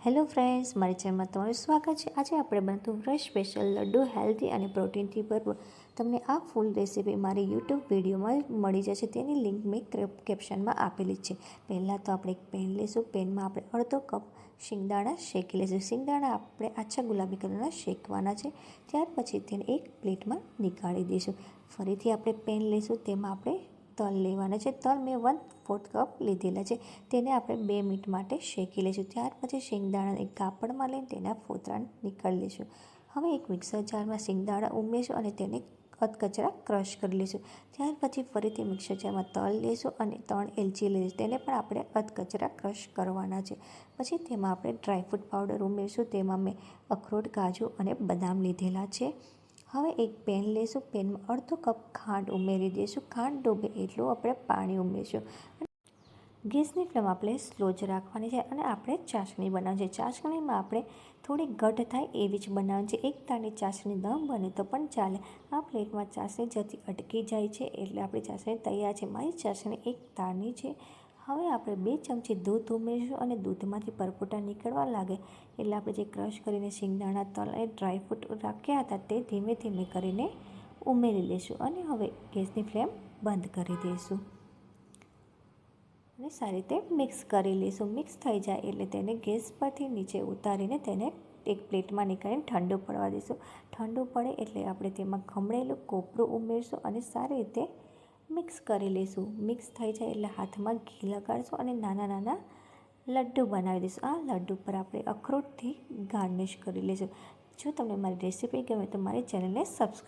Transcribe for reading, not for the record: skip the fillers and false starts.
Hello friends, મારી ચેનલમાં તમારું સ્વાગત છે। આજે આપણે બનાવતું ફ્રેશ સ્પેશિયલ લડ્ડુ હેલ્ધી અને પ્રોટીનથી ભરપૂર। તમને આ ફૂલ રેસીપી મારી યુટ્યુબ વિડીયોમાં મળી જશે, તેની લિંક મેં કેપ્શનમાં આપેલી છે। પહેલાં તો આપણે એક પેન લઈશું। પેનમાં આપણે અડધો કપ શિંગદાણા શેકી લઈશું। શિંગદાણા આપણે આછા ગુલાબી કલરના શેકવાના છે। ત્યાર પછી તેને એક પ્લેટમાં નીકાળી દઈશું। ફરીથી આપણે પેન લઈશું, તેમાં આપણે તલ લેવાના છે। તલ મેં 1/4 કપ લીધેલા છે, તેને આપણે 2 મિનિટ માટે શેકી લઈશું। ત્યાર પછી શિંગદાણા એક કાપડમાં લઈને તેના ફોતરા નીકાળી લઈશું। હવે એક મિક્સર જારમાં શિંગદાણા ઉમેરીશું અને તેને અધકચરા ક્રશ કરી લઈશું। ત્યાર પછી ફરીથી મિક્સર જારમાં તલ લઈશું અને 3 એલચી લઈશું, તેને પણ આપણે અધકચરા ક્રશ કરવાના છે। પછી તેમાં આપણે ડ્રાયફ્રૂટ પાવડર ઉમેરીશું। તેમાં મેં અખરોટ, કાજુ અને બદામ લીધેલા છે। હવે એક પેન લઈશું, પેનમાં અડધો કપ ખાંડ ઉમેરી દઈશું। ખાંડ ડૂબે એટલું આપણે પાણી ઉમેરીશું। ગેસની ફ્લેમ આપણે સ્લો જ રાખવાની છે અને આપણે ચાસણી બનાવવાની છે। ચાસણીમાં આપણે થોડી ઘટ થાય એવી જ બનાવવાની છે। એક તારની ચાસણી ન બને તો પણ ચાલે। આ પ્લેટમાં ચાસણી જતી અટકી જાય છે, એટલે આપણી ચાસણી તૈયાર છે। મારી ચાસણી એક તારની છે। હવે આપણે 2 ચમચી દૂધ ઉમેરીશું અને દૂધમાંથી પરપોટા નીકળવા લાગે એટલે આપણે જે ક્રશ કરીને શિંગદાણા, તલ અને ડ્રાયફ્રૂટ રાખ્યા હતા તે ધીમે ધીમે કરીને ઉમેરી લઈશું અને હવે ગેસની ફ્લેમ બંધ કરી દઈશું અને સારી રીતે મિક્સ કરી લઈશું। મિક્સ થઈ જાય એટલે તેને ગેસ પરથી નીચે ઉતારીને તેને એક પ્લેટમાં નીકાળીને ઠંડુ પડવા દઈશું। ઠંડુ પડે એટલે આપણે તેમાં ખમણેલું કોપરું ઉમેરીશું અને સારી રીતે મિક્સ કરી લઈશું। મિક્સ થઈ જાય એટલે હાથમાં ઘી લગાડીશું અને નાના નાના લડ્ડુ બનાવી દઈશું। આ લડ્ડુ પર આપણે અખરોટથી ગાર્નિશ કરી લઈશું। જો તમને મારી રેસીપી ગમે તો મારી ચેનલને સબસ્ક્રાઈબ